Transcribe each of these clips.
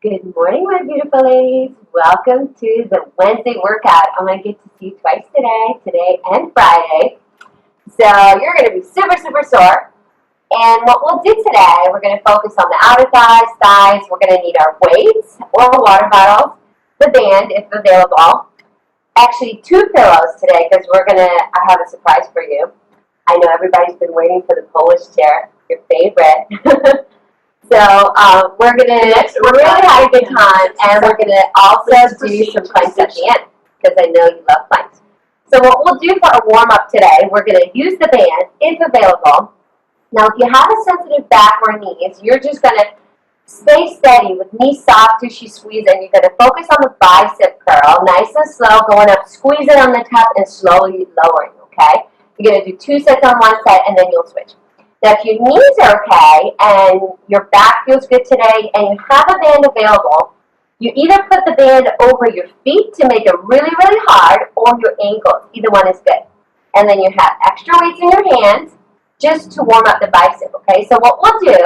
Good morning, my beautiful ladies. Welcome to the Wednesday workout. I'm going to get to see you twice today and Friday. So you're going to be super, super sore. And what we'll do today, we're going to focus on the outer thighs. We're going to need our weights or water bottles, the band if available. Actually, 2 pillows today because I have a surprise for you. I know everybody's been waiting for the Polish chair, your favorite. So we're going to really have a good time, and we're going to also do some planks at the end because I know you love planks. So what we'll do for a warm-up today, we're going to use the band if available. Now, if you have a sensitive back or knees, you're just going to stay steady with knees soft, tushy squeeze, and you're going to focus on the bicep curl, nice and slow, going up, squeeze it on the top, and slowly lowering, okay? You're going to do 2 sets on one side, and then you'll switch. Now, if your knees are okay and your back feels good today and you have a band available, you either put the band over your feet to make it really, really hard or your ankles. Either one is good. And then you have extra weights in your hands just to warm up the bicep, okay? So what we'll do,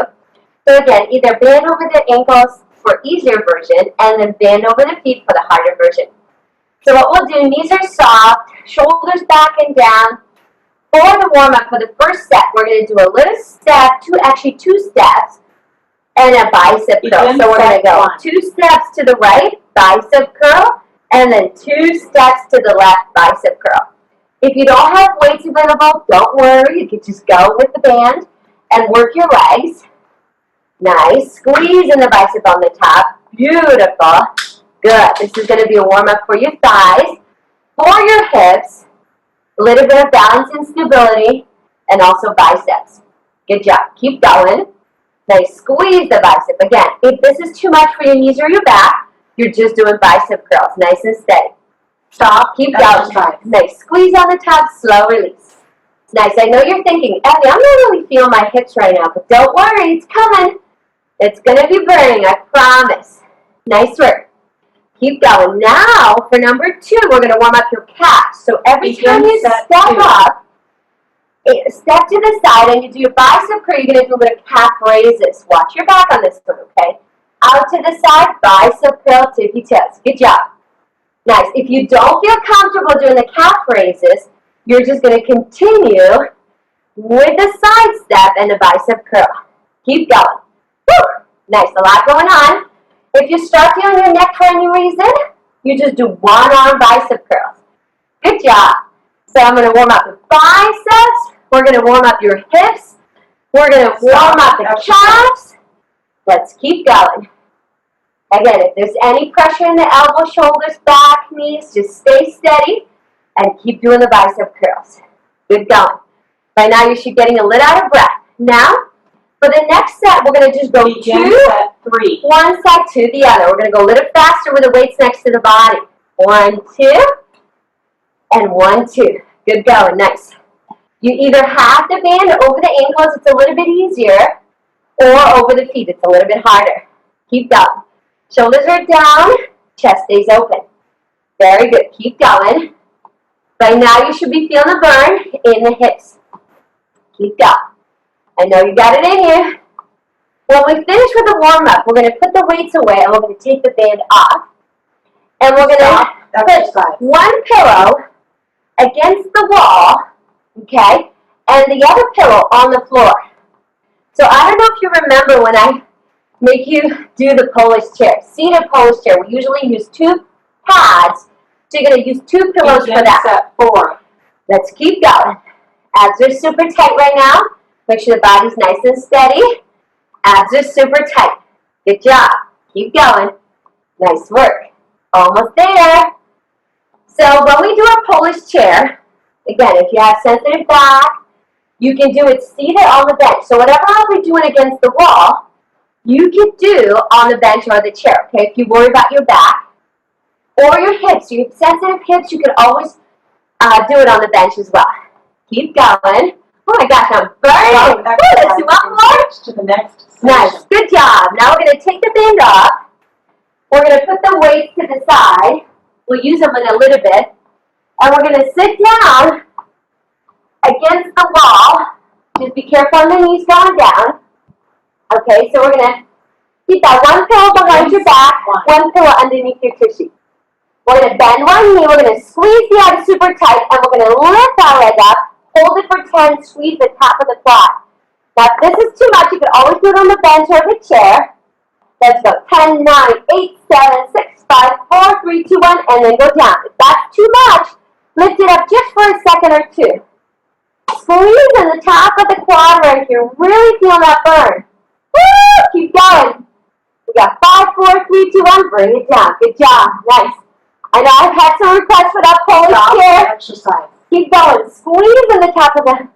so again, either band over the ankles for easier version and then band over the feet for the harder version. So what we'll do, knees are soft, shoulders back and down. For the warm-up, for the first set, we're going to do a little step, 2 steps, and a bicep curl. So we're going to go 2 steps to the right, bicep curl, and then 2 steps to the left, bicep curl. If you don't have weights available, don't worry. You can just go with the band and work your legs. Nice. Squeeze in the bicep on the top. Beautiful. Good. This is going to be a warm-up for your thighs, for your hips, a little bit of balance and stability, and also biceps. Good job. Keep going. Nice. Squeeze the bicep. Again, if this is too much for your knees or your back, you're just doing bicep curls. Nice and steady. Stop. Keep going. Nice. Squeeze on the top. Slow release. Nice. I know you're thinking, Evie, I'm not really feeling my hips right now, but don't worry. It's coming. It's going to be burning. I promise. Nice work. Keep going. Now, for number 2, we're going to warm up your calves. So every time you step up, step to the side, and you do your bicep curl, you're going to do a little calf raises. Watch your back on this one, okay? Out to the side, bicep curl, tippy toes. Good job. Nice. If you don't feel comfortable doing the calf raises, you're just going to continue with the side step and the bicep curl. Keep going. Woo! Nice. A lot going on. If you start feeling your neck for any reason, you just do 1-arm bicep curls. Good job. So I'm going to warm up the biceps. We're going to warm up your hips. We're going to warm up the calves. Let's keep going. Again, if there's any pressure in the elbows, shoulders, back, knees, just stay steady and keep doing the bicep curls. Good going. By now you should be getting a little out of breath. Now, for the next set, we're going to just go 2, one side to the other. We're going to go a little faster with the weights next to the body. 1, 2, and 1, 2. Good going. Nice. You either have the band over the ankles, it's a little bit easier, or over the feet, it's a little bit harder. Keep going. Shoulders are down, chest stays open. Very good. Keep going. By now, you should be feeling the burn in the hips. Keep going. I know you got it in you. When we finish with the warm-up, we're going to put the weights away, and we're going to take the band off. And we're going to put 1 pillow against the wall, okay, and the other pillow on the floor. So I don't know if you remember when I make you do the Polish chair, seated Polish chair. We usually use 2 pads, so you're going to use 2 pillows for that. Set 4. Let's keep going. Abs are super tight right now. Make sure the body's nice and steady. Abs are super tight. Good job. Keep going. Nice work. Almost there. So when we do our Polish chair, again, if you have sensitive back, you can do it seated on the bench. So whatever I'll be doing against the wall, you can do on the bench or the chair, okay? If you worry about your back or your hips, you have sensitive hips, you can always do it on the bench as well. Keep going. Oh my gosh, I'm burning. Let's do one more. To the next session. Nice. Good job. Now we're going to take the band off. We're going to put the weights to the side. We'll use them in a little bit. And we're going to sit down against the wall. Just be careful on the knees going down. Okay, so we're going to Keep that one pillow behind your back, one pillow underneath your tushy. We're going to bend one knee, we're going to squeeze the abs super tight, and we're going to lift our leg up, hold it for 10, squeeze the top of the quad. Now, if this is too much, you can always do it on the bench or the chair. Let's go. 10, 9, 8, 7, 6, 5, 4, 3, 2, 1, and then go down. If that's too much, lift it up just for a second or two. Squeeze in the top of the quad right here. Really feel that burn. Woo! Keep going. We got 5, 4, 3, 2, 1. Bring it down. Good job. Nice. I know I've had some requests for that pulling chair. Exercise. Keep going. Squeeze in the top of the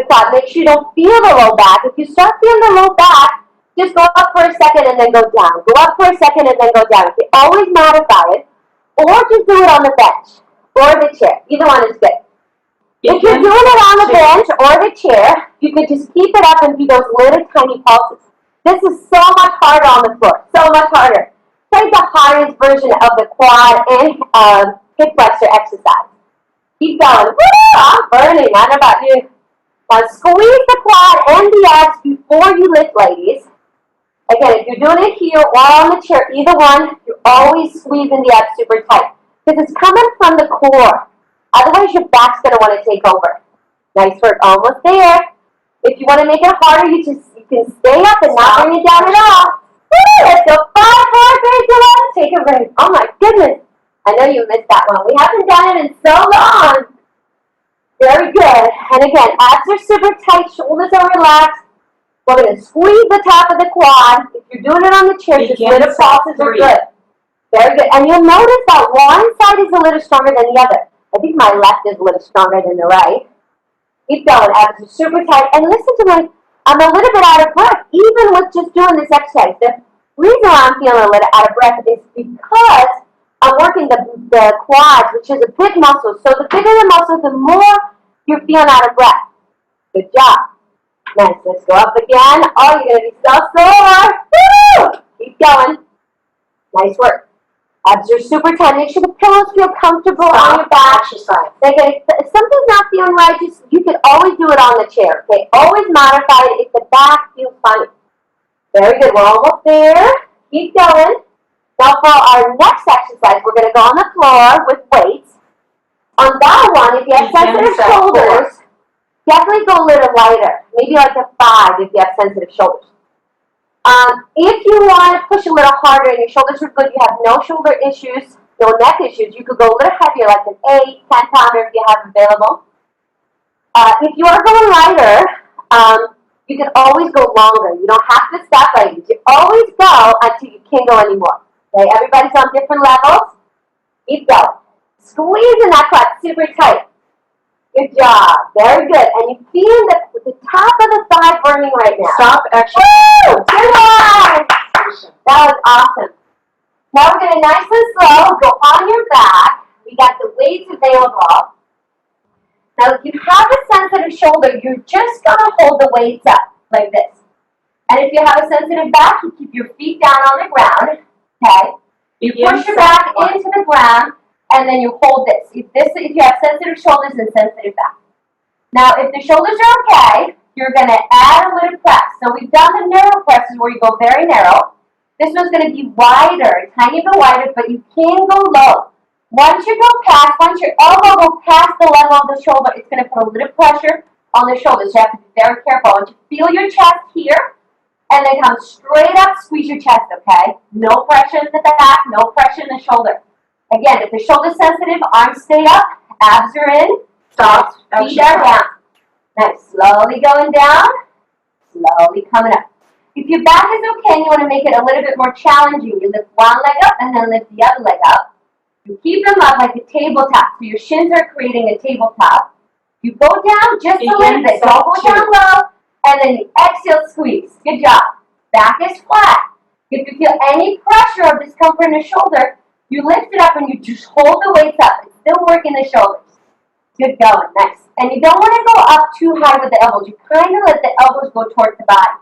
quad. Make sure you don't feel the low back. If you start feeling the low back, just go up for a second and then go down. Go up for a second and then go down. You can always modify it, or just do it on the bench or the chair. Either one is good. If you're doing it on the bench or the chair, you could just keep it up and do those little tiny pulses. This is so much harder on the floor. So much harder. Take the highest version of the quad and hip flexor exercise. Keep going. Woo! I'm burning. I don't know about you. Now squeeze the quad and the abs before you lift, ladies. Again, if you're doing it here or on the chair, either one, you're always squeezing the abs super tight. Because it's coming from the core. Otherwise, your back's going to want to take over. Nice work. Almost there. If you want to make it harder, you can stay up and not bring it down at all. Woo! Let's go. 5, 4, 3, 2, 1. Take a break. Oh my goodness. I know you missed that one. We haven't done it in so long. Very good. And again, abs are super tight. Shoulders are relaxed. We're going to squeeze the top of the quad. If you're doing it on the chair, just little pulses are good. Very good. And you'll notice that one side is a little stronger than the other. I think my left is a little stronger than the right. Keep going. Abs are super tight. And listen to me. I'm a little bit out of breath, even with just doing this exercise. The reason why I'm feeling a little out of breath is because I'm working the quads, which is a big muscle. So the bigger the muscle, the more you're feeling out of breath. Good job. Nice. Let's go up again. Oh, you're going to be so sore. Woo! Keep going. Nice work. Abs are super tight. Make sure the pillows feel comfortable on your back. Okay, if something's not feeling right, you can always do it on the chair. Okay, always modify it if the back feels funny. Very good. We're almost there. Keep going. Now for our next exercise, we're going to go on the floor with weights. On that one, if you have sensitive shoulders, definitely go a little lighter. Maybe like a 5 if you have sensitive shoulders. If you want to push a little harder and your shoulders are good, you have no shoulder issues, no neck issues, you could go a little heavier, like an 8, 10 pounder if you have available. If you are going lighter, you can always go longer. You don't have to stop, ladies. You always go until you can't go anymore. Okay, everybody's on different levels. Keep going. Squeezing that quad super tight. Good job. Very good. And you feel the top of the thigh burning right now. Stop exercising. Woo! Good one. That was awesome. Now we're going to nice and slow go on your back. We got the weights available. Now if you have a sensitive shoulder, you're just going to hold the weights up like this. And if you have a sensitive back, you keep your feet down on the ground. Okay? You push your back into the ground. And then you hold this. If you have sensitive shoulders and sensitive back. Now, if the shoulders are okay, you're going to add a little press. So we've done the narrow presses where you go very narrow. This one's going to be wider, a tiny bit wider, but you can go low. Once your elbow goes past the level of the shoulder, it's going to put a little pressure on the shoulders. So you have to be very careful. Once you feel your chest here, and then come straight up, squeeze your chest, okay? No pressure in the back, no pressure in the shoulder. Again, if the shoulder's sensitive, arms stay up, abs are in, stop, feet are down. Nice. Slowly going down, slowly coming up. If your back is okay and you want to make it a little bit more challenging, you lift one leg up and then lift the other leg up. You keep them up like a tabletop, so your shins are creating a tabletop. You go down just a little bit, don't go down low, and then you exhale, squeeze. Good job. Back is flat. If you feel any pressure or discomfort in the shoulder, you lift it up and you just hold the weights up. It's still working the shoulders. Good going. Nice. And you don't want to go up too high with the elbows. You kind of let the elbows go towards the body.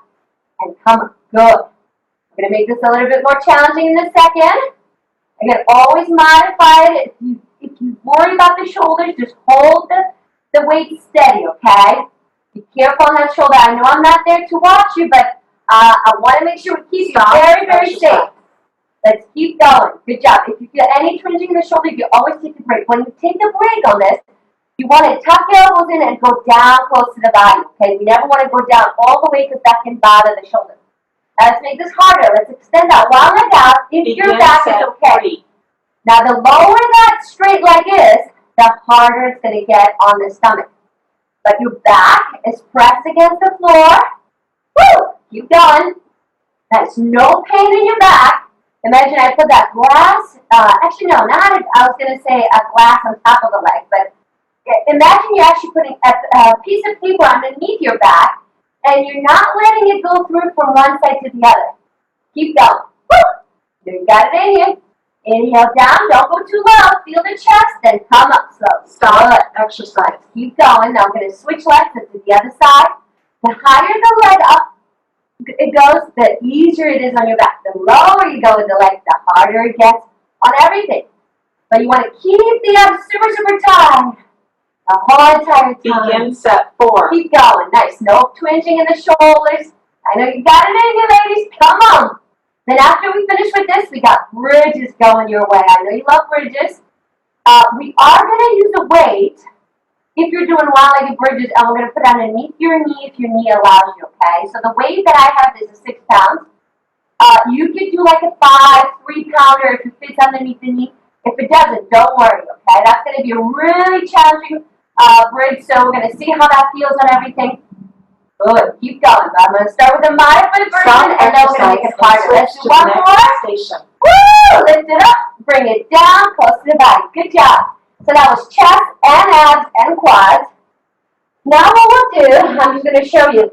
And come up. Good. I'm going to make this a little bit more challenging in a second. Again, always modify it. If you worry about the shoulders, just hold the weight steady, okay? Be careful on that shoulder. I know I'm not there to watch you, but I want to make sure we keep you very, very safe. Let's keep going. Good job. If you feel any twinging in the shoulder, you always take a break. When you take a break on this, you want to tuck your elbows in and go down close to the body. Okay, we never want to go down all the way because that can bother the shoulder. Now let's make this harder. Let's extend that one leg out if your back is okay. Now the lower that straight leg is, the harder it's going to get on the stomach. But your back is pressed against the floor. Woo! Keep going. There's no pain in your back. Imagine I put that glass, actually no, not, I was going to say a glass on top of the leg, but imagine you're actually putting a piece of paper underneath your back, and you're not letting it go through from one side to the other. Keep going. Woo! You got it in you. Inhale down, don't go too low, feel the chest, then come up slow. Stop, exercise. Keep going. Now I'm going to switch legs to the other side. The higher the leg up it goes, the easier it is on your back. The lower you go with the legs, the harder it gets on everything. But you want to keep the arms super, super tight the whole entire time. Begin set 4. Keep going. Nice. No twinging in the shoulders. I know you got it in you, ladies. Come on. Then after we finish with this, we got bridges going your way. I know you love bridges. We are going to use a weight if you're doing one-legged bridges, and we're going to put it underneath your knee if your knee allows you, okay? So the weight that I have is 6 pounds. You could do like a 3-pounder if it fits underneath the knee. If it doesn't, don't worry, okay? That's going to be a really challenging bridge, so we're going to see how that feels on everything. Good, keep going. I'm going to start with a modified version, and then we're going to make it harder. Let's do one more. Woo! Lift it up, bring it down, close to the body. Good job. So that was chest and abs and quads. Now what we'll do, I'm just going to show you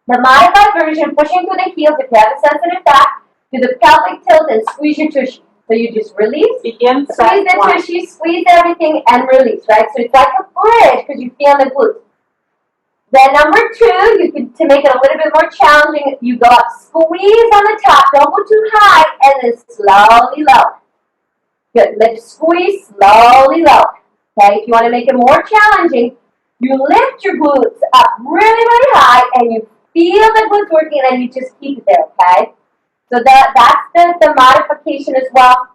the modified version, pushing through the heels if you have a sensitive back, do the pelvic tilt and squeeze your tushy. So you just release, begin squeeze the tushy, squeeze everything, and release, right? So it's like a bridge because you feel the glutes. Then number 2, you can, to make it a little bit more challenging, you go up, squeeze on the top, don't go too high, and then slowly lower. Good. Lift, squeeze, slowly lower. Okay. If you want to make it more challenging, you lift your glutes up really, really high, and you feel the glutes working, and you just keep it there. Okay. So that's the modification as well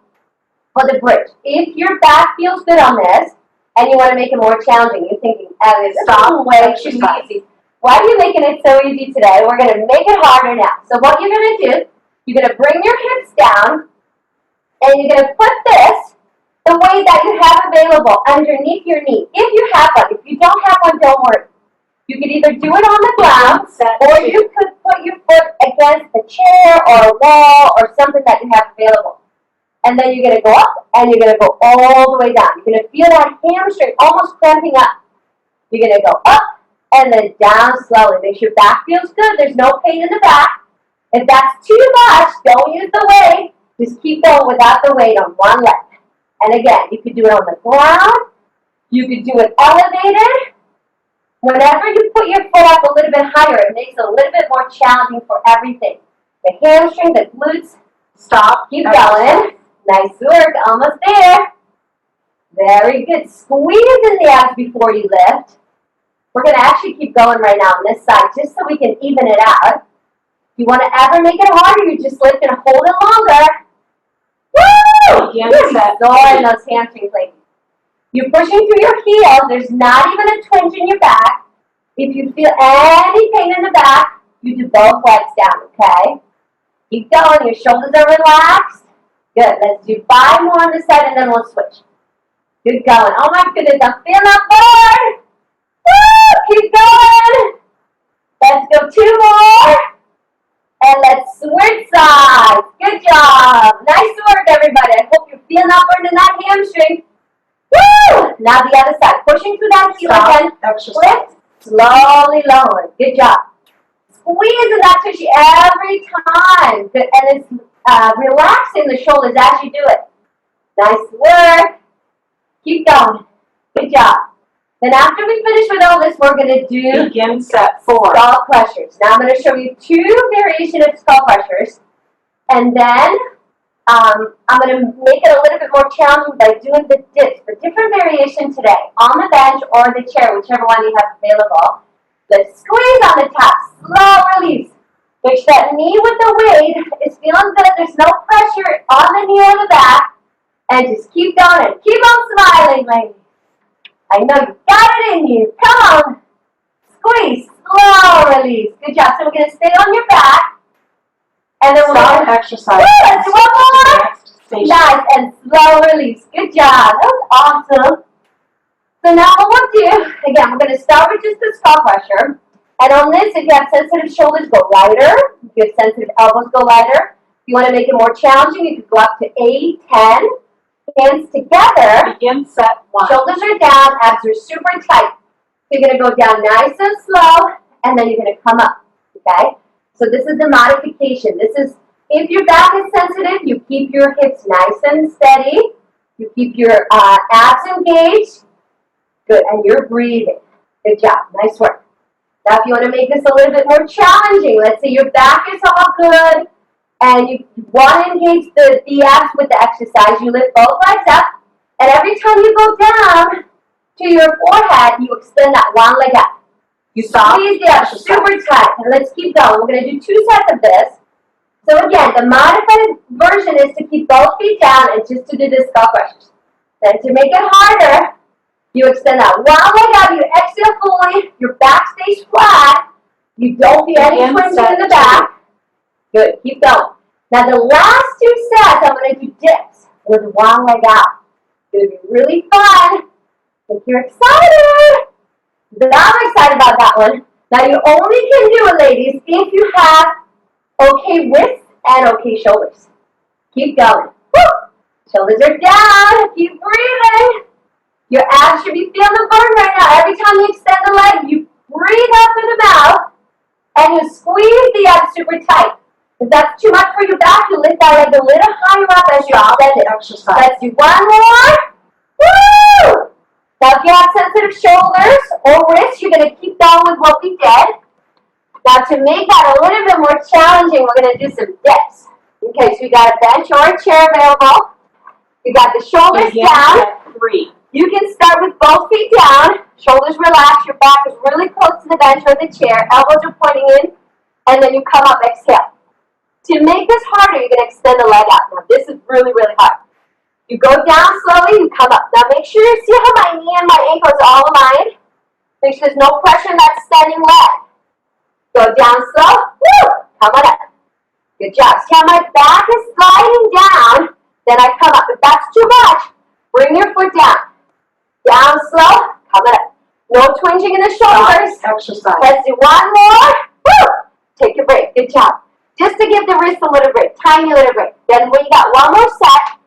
for the bridge. If your back feels good on this, and you want to make it more challenging, you're thinking, Ellie, stop, way too easy. Why are you making it so easy today? We're going to make it harder now. So what you're going to do, you're going to bring your hips down, and you're going to put this the way that you have available underneath your knee. If you have one. If you don't have one, don't worry. You could either do it on the ground, or you could put your foot against the chair or a wall or something that you have available. And then you're going to go up, and you're going to go all the way down. You're going to feel that hamstring almost cramping up. You're going to go up and then down slowly. Make sure your back feels good. There's no pain in the back. If that's too much, don't use the weight. Just keep going without the weight on one leg. And again, you could do it on the ground. You could do it elevated. Whenever you put your foot up a little bit higher, it makes it a little bit more challenging for everything. The hamstring, the glutes. Stop. Keep going. Nice work. Almost there. Very good. Squeeze in the abs before you lift. We're going to actually keep going right now on this side just so we can even it out. If you want to ever make it harder, you just lift and hold it longer. Woo! You're snoring those hamstrings, ladies. You're pushing through your heels. There's not even a twinge in your back. If you feel any pain in the back, you do both legs down, okay? Keep going. Your shoulders are relaxed. Good. Let's do 5 more on this side, and then we'll switch. Good going. Oh, my goodness. I'm feeling up board. Woo! Keep going. Let's go 2 more. And let's switch sides. Good job. Nice work, everybody. I hope you're feeling upward in that hamstring. Woo! Now the other side. Pushing through that heel again. Lift. Slowly lower. Good job. Squeeze in that tushy every time. Good. And it's relaxing the shoulders as you do it. Nice work. Keep going. Good job. Then after we finish with all this, we're going to do begin set 4. Skull crushers. Now I'm going to show you 2 variations of skull crushers. And then I'm going to make it a little bit more challenging by doing the dips. The different variation today, on the bench or the chair, whichever one you have available. Let's squeeze on the top. Slow release. Make sure that knee with the weight is feeling good. There's no pressure on the knee or the back. And just keep going and keep on smiling, ladies. I know you got it in you. Come on. Squeeze. Slow release. Good job. So we're going to stay on your back. And then we're going to exercise. Good. Let's do one more. Next station. Nice. And slow release. Good job. That was awesome. So now what we'll do, again, we're going to start with just the skull crusher. And on this, if you have sensitive shoulders, go lighter. If you have sensitive elbows, go lighter. If you want to make it more challenging, you could go up to 8, 10. Hands together. Begin set 1. Shoulders are down, abs are super tight. So you're going to go down nice and slow, and then you're going to come up, okay? So this is the modification. This is, if your back is sensitive, you keep your hips nice and steady. You keep your abs engaged. Good, and you're breathing. Good job, nice work. Now if you want to make this a little bit more challenging, let's say your back is all good, and you want to engage the abs with the exercise, you lift both legs up, and every time you go down to your forehead, you extend that one leg up. You stop. Squeeze the abs super tight, and let's keep going. We're going to do 2 sets of this. So again, the modified version is to keep both feet down and just to do the skull crushers. Then to make it harder, you extend that one leg up, you exhale fully, your back stays flat, you don't feel any twitching in the back. Good, keep going. Now the last 2 sets, I'm going to do dips with one leg out. It's going to be really fun. If you're excited, but I'm excited about that one. Now you only can do it, ladies, if you have okay wrists and okay shoulders. Keep going. Woo! Shoulders are down. Keep breathing. Your abs should be feeling the burn right now. Every time you extend the leg, you breathe up in the mouth and you squeeze the abs super tight. If that's too much for your back, you lift that leg a little higher up as you extend it. Exercise. Let's do one more. Woo! Now if you have sensitive shoulders or wrists, you're going to keep going with what we did. Now to make that a little bit more challenging, we're going to do some dips. Okay, so you got a bench or a chair available. You got the shoulders down. 3. You can start with both feet down, shoulders relaxed, your back is really close to the bench or the chair, elbows are pointing in, and then you come up, exhale. To make this harder, you're going to extend the leg out. Now this is really, really hard. You go down slowly, you come up. Now make sure you see how my knee and my ankle is all aligned. Make sure there's no pressure in that standing leg. Go down slow, woo, come on up. Good job. See how my back is sliding down, then I come up. If that's too much, bring your foot down. Down slow, come up. No twinging in the shoulders. Exercise. Let's do one more. Woo! Take a break. Good job. Just to give the wrist a little break, tiny little break. Then we got one more set,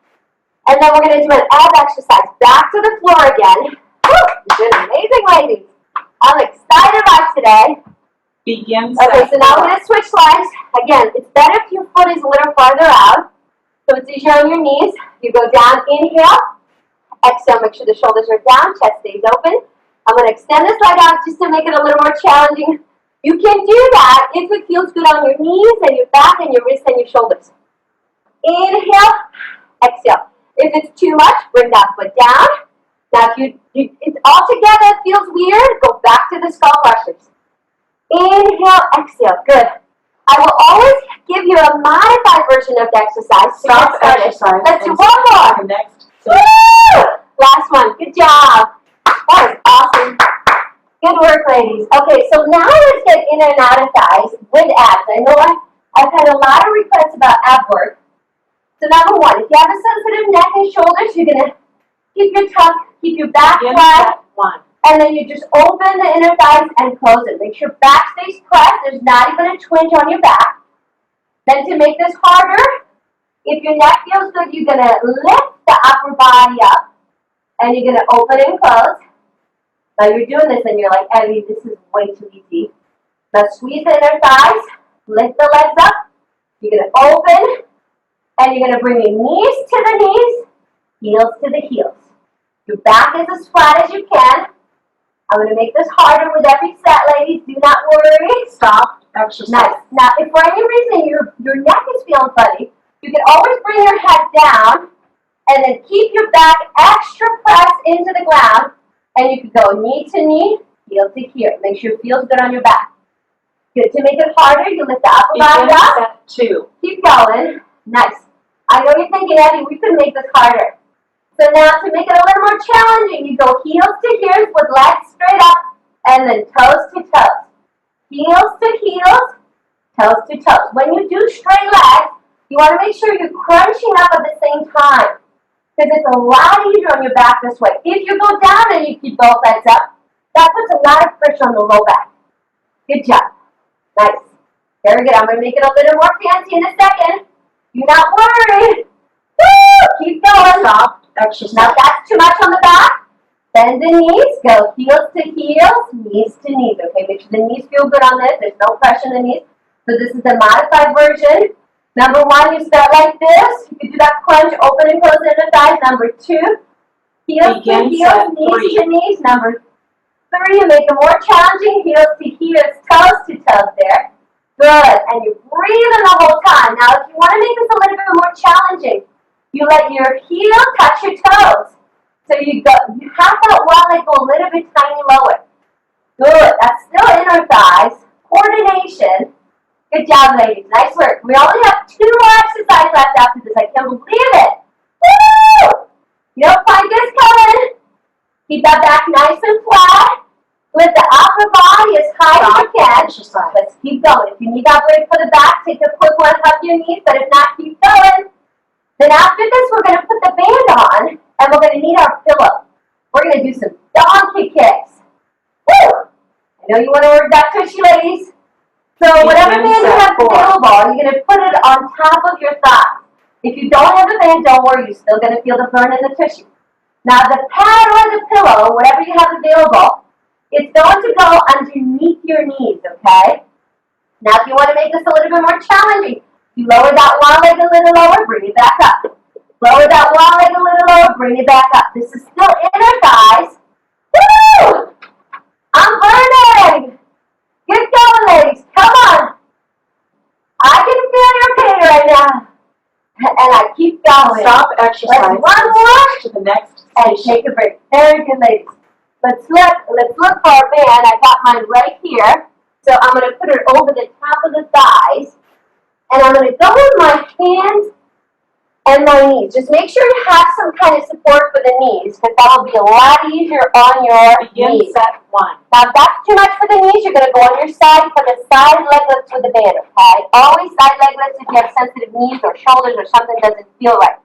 and then we're going to do an ab exercise. Back to the floor again. Woo! You're doing amazing, ladies. I'm excited about today. Begin Okay, set so now 4. we're going to switch legs. Again, it's better if your foot is a little farther out. So it's easier on your knees. You go down, inhale. Exhale, make sure the shoulders are down, chest stays open. I'm going to extend this leg out just to make it a little more challenging. You can do that if it feels good on your knees and your back and your wrists and your shoulders. Inhale, exhale. If it's too much, bring that foot down. Now if it's all together feels weird, go back to the skull crushers. Inhale, exhale, good. I will always give you a modified version of the exercise. Stop exercise. Let's do one more. Next. Woo! Last one. Good job. That was awesome. Good work, ladies. Okay, so now let's get in and out of thighs with abs. I know I've had a lot of requests about ab work. So number 1, if you have a sensitive neck and shoulders, you're going to keep your tuck, keep your back Begin flat, set 1. and then you just open the inner thighs and close it. Make sure back stays pressed. There's not even a twinge on your back. Then to make this harder, if your neck feels good, you're going to lift the upper body up, and you're going to open and close. Now you're doing this and you're like, Evie, this is way too easy. Now squeeze the inner thighs, lift the legs up. You're going to open, and you're going to bring your knees to the knees, heels to the heels. Your back is as flat as you can. I'm going to make this harder with every set, ladies. Do not worry. Stop exercise. Nice. Now, if for any reason your neck is feeling funny, you can always bring your head down and then keep your back extra pressed into the ground. And you can go knee to knee, heel to heel. Make sure it feels good on your back. Good. To make it harder, you lift the upper body Begin up. set 2. Keep going. Nice. I know you're thinking, Evie, we could make this harder. So now to make it a little more challenging, you go heels to ears with legs straight up and then toes to toes. Heels to heels, toes to toes. When you do straight legs, you want to make sure you're crunching up at the same time because it's a lot easier on your back this way. If you go down and you keep both legs up, that puts a lot of pressure on the low back. Good job. Nice. Very good. I'm going to make it a little more fancy in a second. You're not worried. Woo! Keep going. Stop exercise. Now that's too much on the back. Bend the knees. Go heels to heels, knees to knees. Okay, make sure the knees feel good on this. There's no pressure in the knees. So this is the modified version. Number 1, you start like this. You can do that crunch, open and close inner thighs. Number 2, heels to heels, knees to knees. Number 3, you make it more challenging. Heels to heels, toes to toes there. Good. And you're breathing the whole time. Now, if you want to make this a little bit more challenging, you let your heel touch your toes. So you have that one leg go a little bit tiny lower. Good. That's still inner thighs. Coordination. Good job, ladies. Nice work. We only have 2 more exercises left after this. I can't believe it. Woo! Your plank is coming. Keep that back nice and flat. Lift the upper body as high as you can. Exercise. Let's keep going. If you need that break for the back, take a quick one, hug your knees, but if not, keep going. Then after this, we're going to put the band on, and we're going to need our pillow. We're going to do some donkey kicks. Woo! I know you want to work that tushy, ladies. So whatever band you have available, you're going to put it on top of your thigh. If you don't have the band, don't worry. You're still going to feel the burn in the tushy. Now the pad or the pillow, whatever you have available, it's going to go underneath your knees, okay? Now, if you want to make this a little bit more challenging, you lower that one leg a little lower, bring it back up. Lower that one leg a little lower, bring it back up. This is still inner thighs. Woo! I'm burning. Get going, ladies. Come on. I can feel your pain right now. And I keep going. Stop exercise. Let's one more. To the next And station. take a break. Very good, ladies. Let's look for our band. I got mine right here. So I'm going to put it over the top of the thighs. And I'm going to go with my hands and my knees. Just make sure you have some kind of support for the knees because that will be a lot easier on your Begin knees. set 1. Now, if that's too much for the knees, you're going to go on your side for the side leg lifts with the band, okay? Always side leg lifts if you have sensitive knees or shoulders or something doesn't feel right.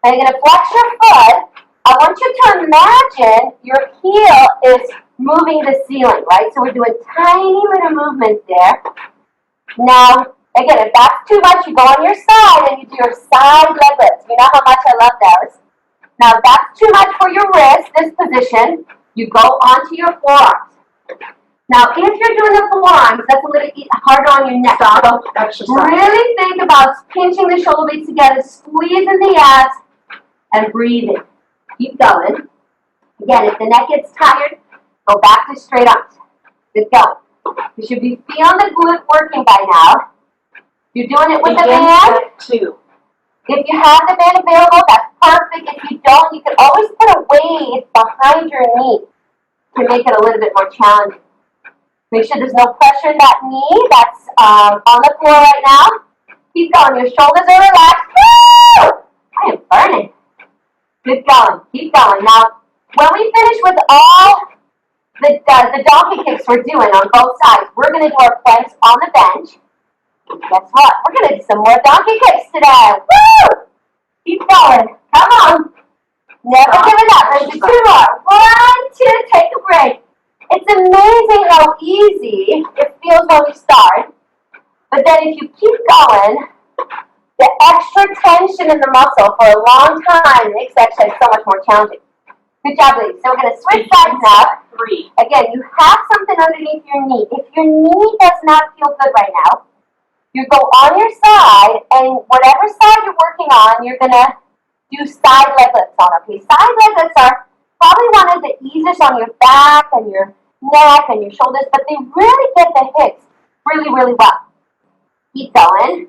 Now, you're going to flex your foot. I want you to imagine your heel is moving the ceiling, right? So we're doing tiny little movements there. Now, again, if that's too much, you go on your side and you do your side leg lifts. You know how much I love those. Now, if that's too much for your wrist, this position, you go onto your forearms. Now, if you're doing the forearms, that's a little harder on your neck. Stop exercise. Really think about pinching the shoulder blades together, squeezing the abs, and breathing. Keep going. Again, if the neck gets tired, go back to straight arms. Good going. You should be feeling the glute working by now. You're doing it with the Begin band. set 2. If you have the band available, that's perfect. If you don't, you can always put a weight behind your knee to make it a little bit more challenging. Make sure there's no pressure in that knee that's on the floor right now. Keep going. Your shoulders are relaxed. Woo! I am burning. Good going. Keep going. Now, when we finish with all the donkey kicks we're doing on both sides, we're going to do our planks on the bench. And guess what? We're going to do some more donkey kicks today. Woo! Keep going. Come on. Never give it up. Let's do 2 more. 1, 2, take a break. It's amazing how easy it feels when we start. But then if you keep going, the extra tension in the muscle for a long time makes the exercise so much more challenging. Good job, ladies. So we're going to switch sides now. 3. Again, you have something underneath your knee. If your knee does not feel good right now, you go on your side, and whatever side you're working on, you're going to do side leg lifts on. Okay, side leg lifts are probably one of the easiest on your back and your neck and your shoulders, but they really get the hips really, really well. Keep going.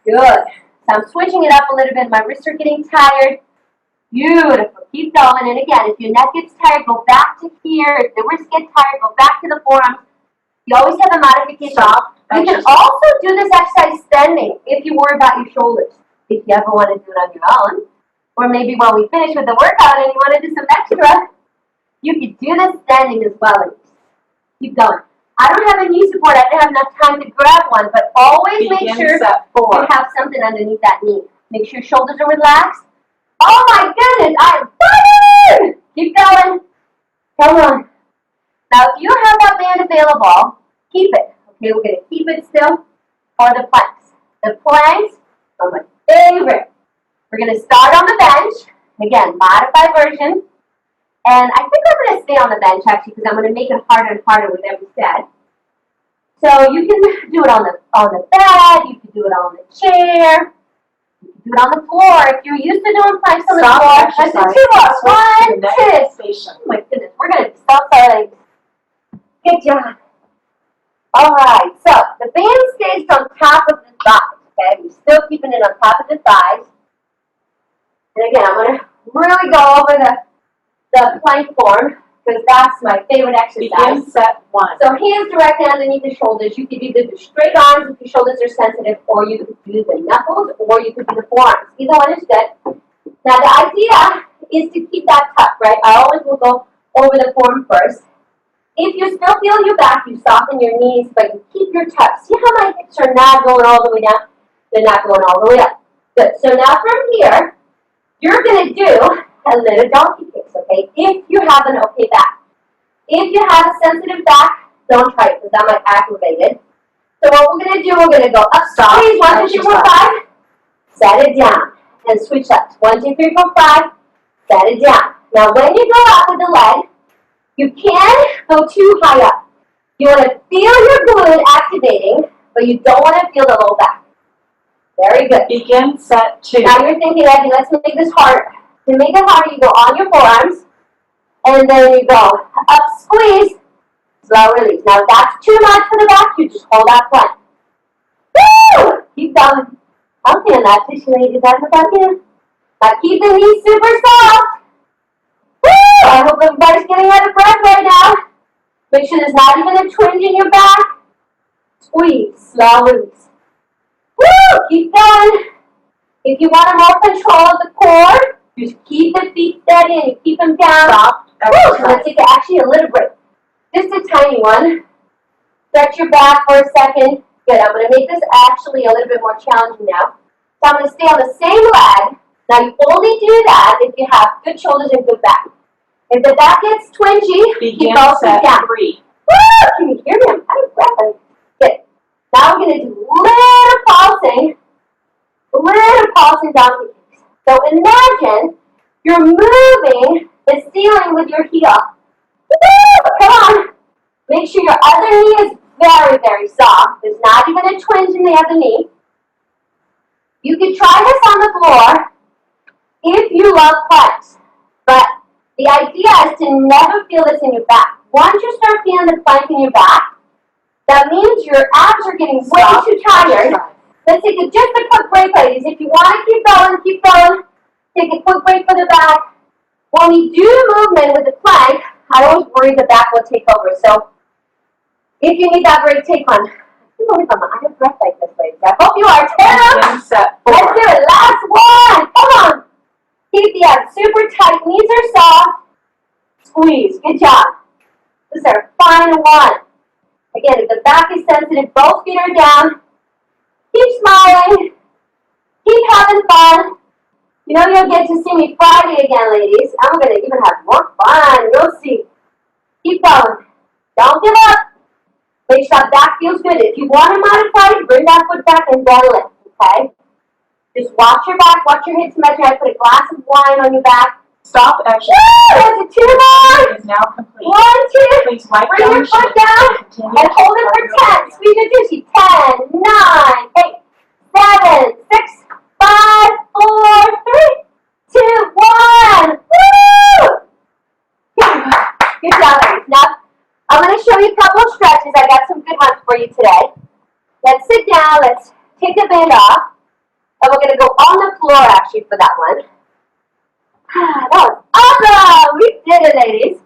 Good. So I'm switching it up a little bit. My wrists are getting tired. Beautiful. Keep going. And again, if your neck gets tired, go back to here. If the wrists get tired, go back to the forearms. You always have a modification. Stop. You can also do this exercise standing if you worry about your shoulders. If you ever want to do it on your own, or maybe when we finish with the workout and you want to do some extra, you could do this standing as well. Keep going. I don't have a knee support. I didn't have enough time to grab one, but always make sure you have something underneath that knee. Make sure your shoulders are relaxed. Oh my goodness, I'm fired! Keep going. Come on. Now, if you have that band available, keep it. Okay, we're going to keep it still for the planks. The planks are my favorite. We're going to start on the bench. Again, modified version. And I think I'm going to stay on the bench, actually, because I'm going to make it harder and harder with every set. So you can do it on the bed. You can do it on the chair. You can do it on the floor. If you're used to doing planks on the floor, let's do 2 more. 1, 2. Oh my goodness, we're going to stop starting. Good job. All right, so the band stays on top of the thighs, okay? We're still keeping it on top of the thighs. And again, I'm going to really go over the plank form because that's my favorite exercise. Begin set 1. So hands directly underneath the shoulders. You could either do straight arms if your shoulders are sensitive, or you could do the knuckles, or you could do the forearms. Either one is good. Now the idea is to keep that tuck, right? I always will go over the form first. If you still feel your back, you soften your knees, but you keep your tuck. See how my hips are not going all the way down? They're not going all the way up. Good. So now from here, you're going to do a little donkey kicks, okay? If you have an okay back. If you have a sensitive back, don't try it because that might aggravate it. So what we're going to do, we're going to go up, squeeze, 1, 2, 3, 4, 5, set it down, and switch up. 1, 2, 3, 4, 5, set it down. Now when you go up with the leg, you can't go too high up. You want to feel your glute activating, but you don't want to feel the low back. Very good. Begin set 2. Now you're thinking, Evie, let's make this harder. To make it harder, you go on your forearms, and then you go up, squeeze, slow release. Now if that's too much for the back, you just hold that plank. Woo! Keep going. I'm feeling that tissue, ladies. That's about you. Now keep the knees super soft. Woo! I hope everybody's getting out of breath right now. Make sure there's not even a twinge in your back. Squeeze, slow release. Woo! Keep going. If you want more control of the core, just keep the feet steady and you keep them down. Stop. Woo! So let's take actually a little break. Just a tiny one. Stretch your back for a second. Good. I'm going to make this actually a little bit more challenging now. So I'm going to stay on the same leg. Now you only do that if you have good shoulders and good back. If the back gets twingy, Begin keep both set down. 3. Woo! Can you hear me? I'm out of breath. Good. Now we're going to do little pulsing donkey kicks. So imagine you're moving the ceiling with your heel. Woo! Come on. Make sure your other knee is very, very soft. There's not even a twinge in the other knee. You can try this on the floor if you love planks. But the idea is to never feel this in your back. Once you start feeling the plank in your back, that means your abs are getting way too tired. Let's take just a quick break, ladies. If you want to keep going, keep going. Take a quick break for the back. When we do movement with the plank, I always worry the back will take over. So if you need that break, take one. I can't believe I'm out of breath like this, ladies. I hope you are too. Begin set 4. Let's do it. Last one. Come on. Keep the abs super tight. Knees are soft. Squeeze. Good job. This is our final one. Again, if the back is sensitive, both feet are down. Keep smiling. Keep having fun. You know you'll get to see me Friday again, ladies. I'm going to even have more fun. You'll see. Keep going. Don't give up. Make sure that back feels good. If you want to modify it, bring that foot back and then lift, okay? Just watch your back, watch your hips measure. I put a glass of wine on your back. Stop action. Woo! That's a 2 more. Is now complete. 1, 2. Please wipe Bring down your foot down and hold it for 10. Squeeze your juicy. 10, 9, 8, 7, 6, 5, 4, 3, 2, 1. Woo! Good job, ladies. Now, I'm going to show you a couple of stretches. I got some good ones for you today. Let's sit down. Let's take the band off. And we're going to go on the floor, actually, for that one. That was awesome! We did it, ladies.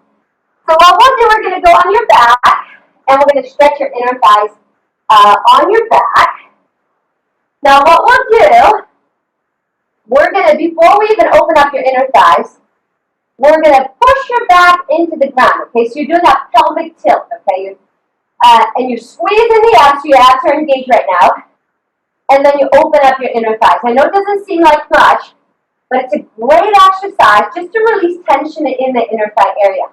So what we'll do, we're going to go on your back. and we're going to stretch your inner thighs on your back. Now what we'll do, we're going to, before we even open up your inner thighs, we're going to push your back into the ground, okay? So you're doing that pelvic tilt, okay? And you're squeezing the abs, so your abs are engaged right now. And then you open up your inner thighs. I know it doesn't seem like much, but it's a great exercise just to release tension in the inner thigh area.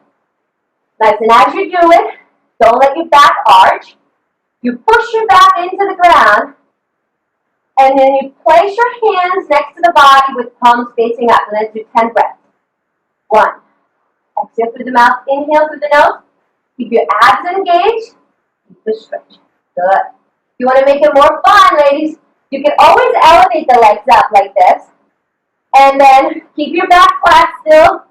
Nice, and as you do it, don't let your back arch. You push your back into the ground, and then you place your hands next to the body with palms facing up, and let's do 10 breaths. 1. Exhale through the mouth, inhale through the nose. Keep your abs engaged. Keep the stretch. Good. If you want to make it more fun, ladies, you can always elevate the legs up like this. And then keep your back flat still.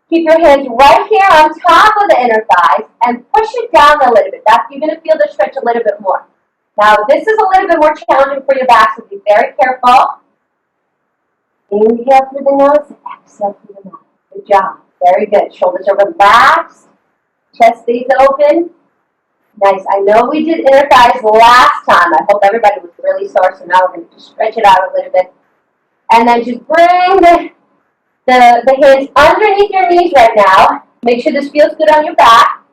Keep your hands right here on top of the inner thighs and push it down a little bit. You're going to feel the stretch a little bit more. Now, this is a little bit more challenging for your back, so be very careful. Inhale through the nose, exhale through the mouth. Good job. Very good. Shoulders are relaxed. Chest stays open. Nice. I know we did inner thighs last time. I hope everybody was really sore, so now we're going to just stretch it out a little bit. And then just bring the hands underneath your knees right now. Make sure this feels good on your back.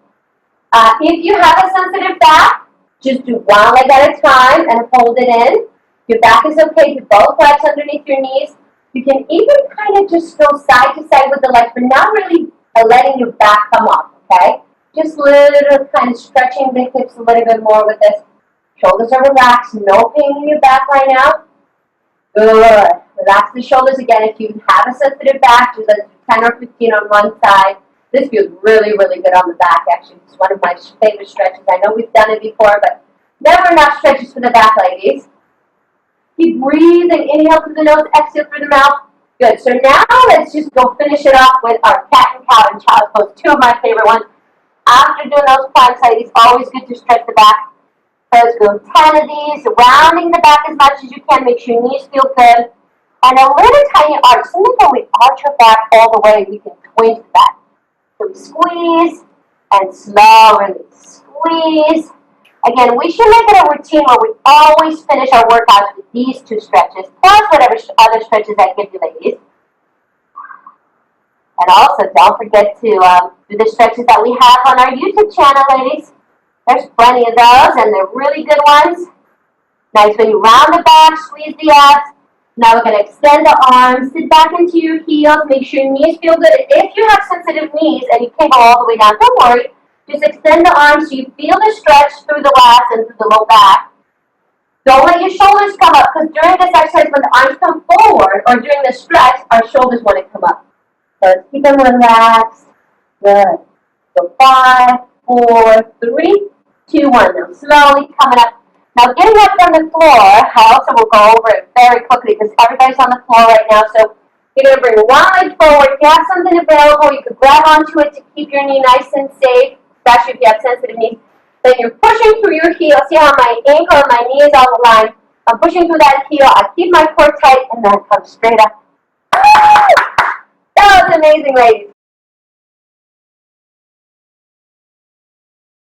If you have a sensitive back, just do one leg at a time and hold it in. If your back is okay, do both legs underneath your knees. You can even kind of just go side to side with the legs, but not really letting your back come off, okay? Just little kind of stretching the hips a little bit more with this. Shoulders are relaxed, no pain in your back right now. Good. Relax the shoulders again. If you have a sensitive back, just let's do 10 or 15 on one side. This feels really, really good on the back, actually. It's one of my favorite stretches. I know we've done it before, but never enough stretches for the back, ladies. Keep breathing. Inhale through the nose, exhale through the mouth. Good. So now let's just go finish it off with our cat and cow and child's pose, two of my favorite ones. After doing those planks, ladies, always good to stretch the back. Let's go 10 of these, rounding the back as much as you can. Make sure your knees feel good. And a little tiny arch. Sometimes when we arch our back all the way, we can twinge the back. So we squeeze and slow release. Squeeze. Again, we should make it a routine where we always finish our workouts with these two stretches, plus whatever other stretches I give you, ladies. And also, don't forget to do the stretches that we have on our YouTube channel, ladies. There's plenty of those, and they're really good ones. Nice. When you round the back, squeeze the abs. Now we're going to extend the arms, sit back into your heels, make sure your knees feel good. If you have sensitive knees and you can't go all the way down, don't worry. Just extend the arms so you feel the stretch through the lats and through the low back. Don't let your shoulders come up, because during this exercise, when the arms come forward or during the stretch, our shoulders want to come up. So let's keep them relaxed. Good. So 5, 4, 3, 2, 1. Now slowly coming up. Now getting up from the floor, I also will go over it very quickly because everybody's on the floor right now. So you're going to bring one leg forward. If you have something available, you can grab onto it to keep your knee nice and safe, especially if you have sensitive knees. Then you're pushing through your heel. See how my ankle and my knee is on the line. I'm pushing through that heel. I keep my core tight and then come straight up. That was amazing, ladies.